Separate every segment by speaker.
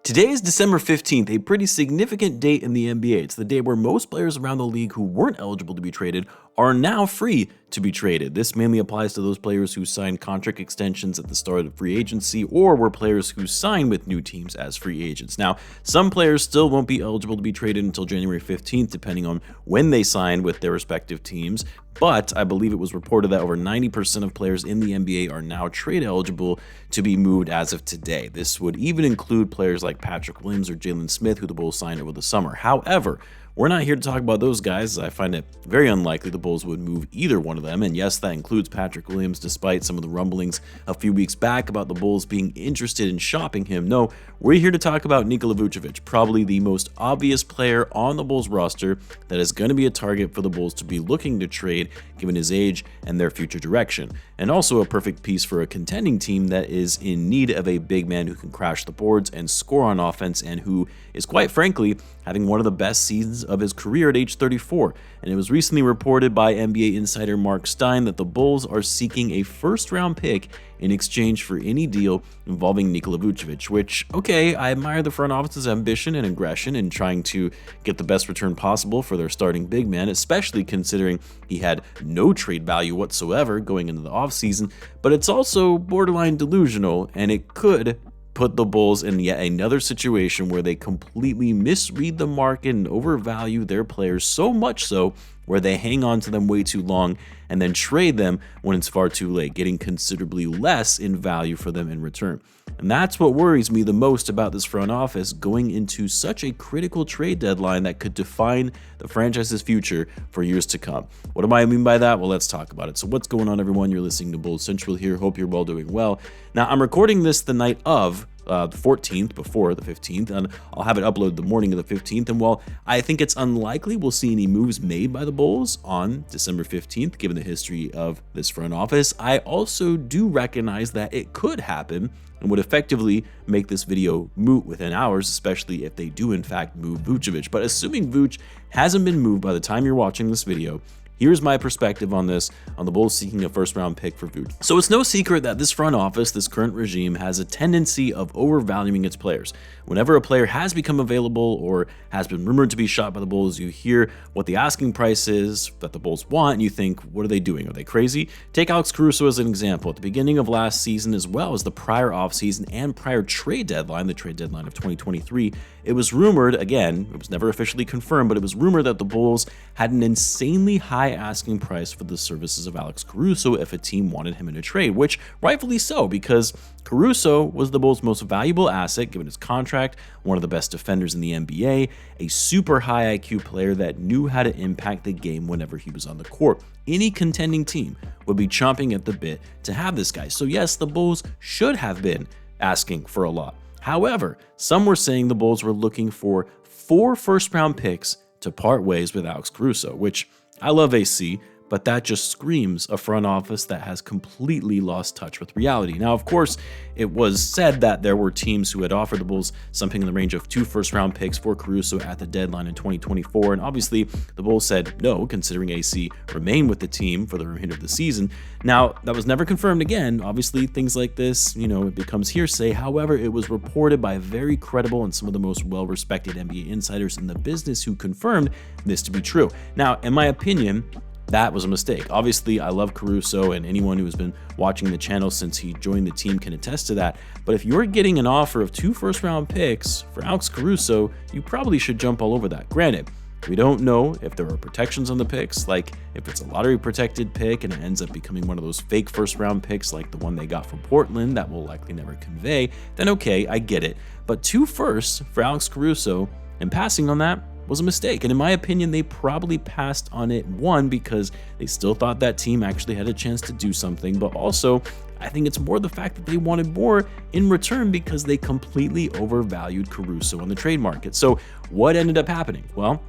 Speaker 1: Today is December 15th, a pretty significant date in the NBA. It's the day where most players around the league who weren't eligible to be traded are now free to be traded. This mainly applies to those players who signed contract extensions at the start of free agency or were players who signed with new teams as free agents. Now, some players still won't be eligible to be traded until January 15th, depending on when they signed with their respective teams. But I believe it was reported that over 90% of players in the NBA are now trade eligible to be moved as of today. This would even include players like Patrick Williams or Jalen Smith, who the Bulls signed over the summer. However, we're not here to talk about those guys. I find it very unlikely the Bulls would move either one of them. And yes, that includes Patrick Williams, despite some of the rumblings a few weeks back about the Bulls being interested in shopping him. No, we're here to talk about Nikola Vucevic, probably the most obvious player on the Bulls roster that is going to be a target for the Bulls to be looking to trade given his age and their future direction. And also a perfect piece for a contending team that is in need of a big man who can crash the boards and score on offense, and who is, quite frankly, having one of the best seasons of his career at age 34. And it was recently reported by NBA insider Mark Stein that the Bulls are seeking a first-round pick in exchange for any deal involving Nikola Vucevic, which, okay, I admire the front office's ambition and aggression in trying to get the best return possible for their starting big man, especially considering he had no trade value whatsoever going into the offseason, but it's also borderline delusional, and it could put the Bulls in yet another situation where they completely misread the market and overvalue their players, so much so where they hang on to them way too long and then trade them when it's far too late, getting considerably less in value for them in return. And that's what worries me the most about this front office going into such a critical trade deadline that could define the franchise's future for years to come. What do I mean by that? Well, let's talk about it. So what's going on, everyone? You're listening to Bulls Central here. Hope you're all doing well. Now, I'm recording this the night of the 14th, before the 15th, and I'll have it uploaded the morning of the 15th. And while I think it's unlikely we'll see any moves made by the Bulls on December 15th, given the history of this front office, I also do recognize that it could happen and would effectively make this video moot within hours, especially if they do in fact move Vucevic. But assuming Vuce hasn't been moved by the time you're watching this video, here's my perspective on this, on the Bulls seeking a first-round pick for Vuce. So it's no secret that this front office, this current regime, has a tendency of overvaluing its players. Whenever a player has become available or has been rumored to be shot by the Bulls, you hear what the asking price is that the Bulls want, and you think, what are they doing? Are they crazy? Take Alex Caruso as an example. At the beginning of last season, as well as the prior offseason and prior trade deadline, the trade deadline of 2023, it was rumored, again, it was never officially confirmed, but it was rumored that the Bulls had an insanely high asking price for the services of Alex Caruso if a team wanted him in a trade, which rightfully so, because Caruso was the Bulls' most valuable asset given his contract, one of the best defenders in the NBA, a super high IQ player that knew how to impact the game whenever he was on the court. Any contending team would be chomping at the bit to have this guy. So yes, the Bulls should have been asking for a lot. However, some were saying the Bulls were looking for 4 first-round picks to part ways with Alex Caruso, which I love AC, but that just screams a front office that has completely lost touch with reality. Now, of course, it was said that there were teams who had offered the Bulls something in the range of 2 first-round picks for Caruso at the deadline in 2024, and obviously the Bulls said no, considering AC remained with the team for the remainder of the season. Now, that was never confirmed again. Obviously, things like this, it becomes hearsay. However, it was reported by very credible and some of the most well-respected NBA insiders in the business who confirmed this to be true. Now, in my opinion, that was a mistake. Obviously, I love Caruso, and anyone who has been watching the channel since he joined the team can attest to that. But if you're getting an offer of 2 first-round picks for Alex Caruso, you probably should jump all over that. Granted, we don't know if there are protections on the picks, like if it's a lottery-protected pick and it ends up becoming one of those fake first-round picks like the one they got from Portland that will likely never convey, then okay, I get it. But 2 firsts for Alex Caruso, and passing on that was a mistake. And in my opinion, they probably passed on it, one, because they still thought that team actually had a chance to do something, but also I think it's more the fact that they wanted more in return because they completely overvalued Caruso on the trade market. So what ended up happening? Well,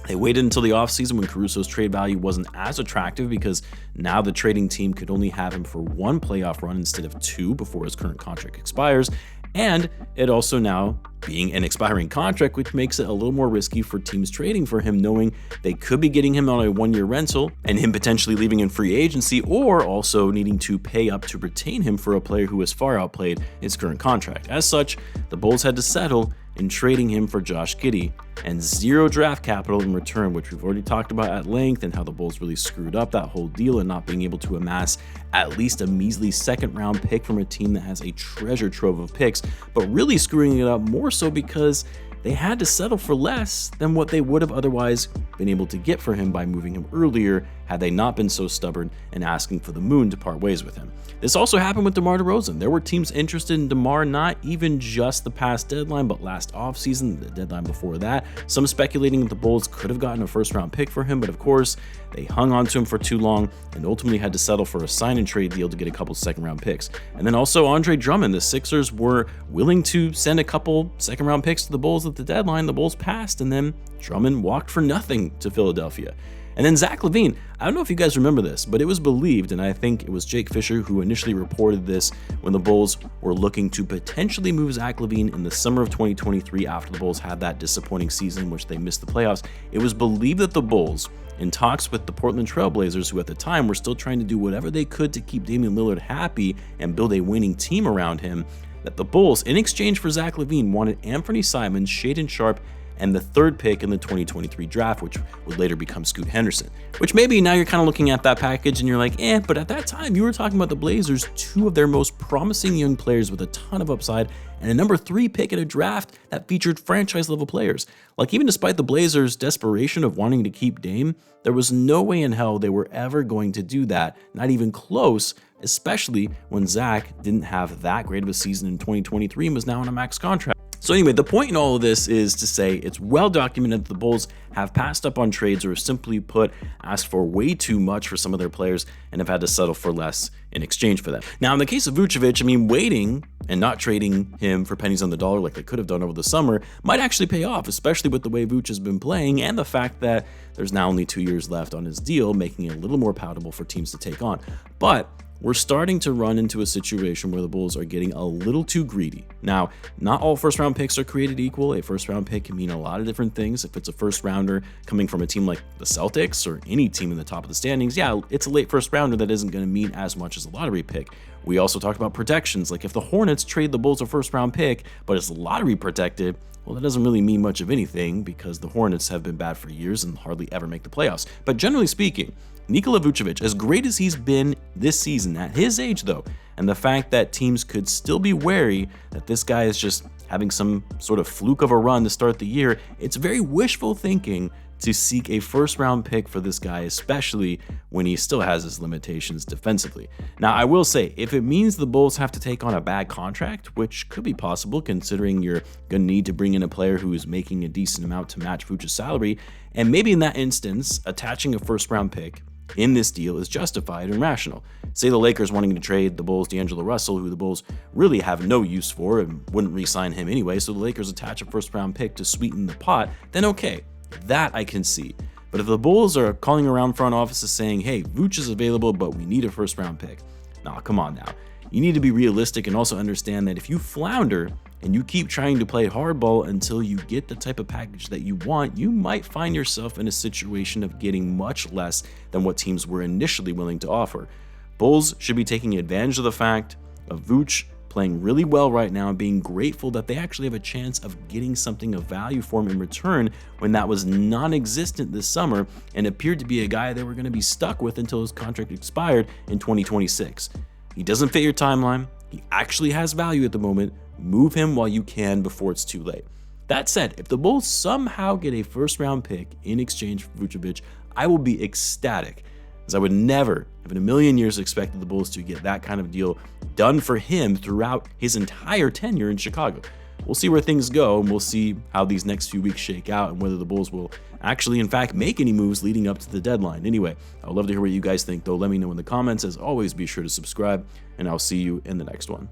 Speaker 1: they waited until the offseason when Caruso's trade value wasn't as attractive, because now the trading team could only have him for 1 playoff run instead of 2 before his current contract expires. And it also now being an expiring contract, which makes it a little more risky for teams trading for him, knowing they could be getting him on a one-year rental and him potentially leaving in free agency, or also needing to pay up to retain him for a player who has far outplayed his current contract. As such, the Bulls had to settle in trading him for Josh Giddey and zero draft capital in return, which we've already talked about at length, and how the Bulls really screwed up that whole deal and not being able to amass at least a measly second-round pick from a team that has a treasure trove of picks, but really screwing it up more so because they had to settle for less than what they would have otherwise been able to get for him by moving him earlier had they not been so stubborn and asking for the moon to part ways with him. This also happened with DeMar DeRozan. There were teams interested in DeMar not even just the past deadline, but last offseason, the deadline before that. Some speculating that the Bulls could have gotten a first-round pick for him, but of course, they hung on to him for too long and ultimately had to settle for a sign-and-trade deal to get a couple second-round picks. And then also Andre Drummond. The Sixers were willing to send a couple second-round picks to the Bulls at the deadline. The Bulls passed, and then Drummond walked for nothing to Philadelphia. And then Zach Lavine, I don't know if you guys remember this, but it was believed, and I think it was Jake Fisher who initially reported this when the Bulls were looking to potentially move Zach Lavine in the summer of 2023 after the Bulls had that disappointing season in which they missed the playoffs. It was believed that the Bulls, in talks with the Portland Trail Blazers, who at the time were still trying to do whatever they could to keep Damian Lillard happy and build a winning team around him, that the Bulls, in exchange for Zach Lavine, wanted Anthony Simons, Shaedon Sharpe, and the third pick in the 2023 draft, which would later become Scoot Henderson. Which maybe now you're kind of looking at that package and you're like, but at that time you were talking about the Blazers, two of their most promising young players with a ton of upside, and a number 3 pick in a draft that featured franchise level players. Like, even despite the Blazers' desperation of wanting to keep Dame, there was no way in hell they were ever going to do that, not even close, especially when Zach didn't have that great of a season in 2023 and was now on a max contract. So anyway, the point in all of this is to say it's well documented that the Bulls have passed up on trades, or simply put, asked for way too much for some of their players and have had to settle for less in exchange for them. Now, in the case of Vucevic, I mean, waiting and not trading him for pennies on the dollar like they could have done over the summer might actually pay off, especially with the way Vuce has been playing and the fact that there's now only 2 years left on his deal, making it a little more palatable for teams to take on. But we're starting to run into a situation where the Bulls are getting a little too greedy. Now, not all first-round picks are created equal. A first-round pick can mean a lot of different things. If it's a first-rounder coming from a team like the Celtics or any team in the top of the standings, yeah, it's a late first-rounder that isn't going to mean as much as a lottery pick. We also talked about protections. Like, if the Hornets trade the Bulls a first-round pick, but it's lottery protected, well, that doesn't really mean much of anything because the Hornets have been bad for years and hardly ever make the playoffs. But generally speaking, Nikola Vucevic, as great as he's been this season at his age though, and the fact that teams could still be wary that this guy is just having some sort of fluke of a run to start the year, it's very wishful thinking to seek a first-round pick for this guy, especially when he still has his limitations defensively. Now, I will say, if it means the Bulls have to take on a bad contract, which could be possible considering you're going to need to bring in a player who is making a decent amount to match Vucevic's salary, and maybe in that instance, attaching a first-round pick in this deal is justified and rational. Say the Lakers wanting to trade the Bulls D'Angelo Russell, who the Bulls really have no use for and wouldn't re-sign him anyway, so the Lakers attach a first-round pick to sweeten the pot, then okay, that I can see. But if the Bulls are calling around front offices saying, hey, Vuce is available, but we need a first-round pick, nah, come on now. You need to be realistic and also understand that if you flounder and you keep trying to play hardball until you get the type of package that you want, you might find yourself in a situation of getting much less than what teams were initially willing to offer. Bulls should be taking advantage of the fact of Vuce playing really well right now and being grateful that they actually have a chance of getting something of value for him in return when that was non-existent this summer and appeared to be a guy they were going to be stuck with until his contract expired in 2026. He doesn't fit your timeline. He actually has value at the moment. Move him while you can before it's too late. That said, if the Bulls somehow get a first-round pick in exchange for Vucevic, I will be ecstatic, as I would never have in a million years expected the Bulls to get that kind of deal done for him throughout his entire tenure in Chicago. We'll see where things go, and we'll see how these next few weeks shake out and whether the Bulls will actually, in fact, make any moves leading up to the deadline. Anyway, I would love to hear what you guys think, though. Let me know in the comments. As always, be sure to subscribe, and I'll see you in the next one.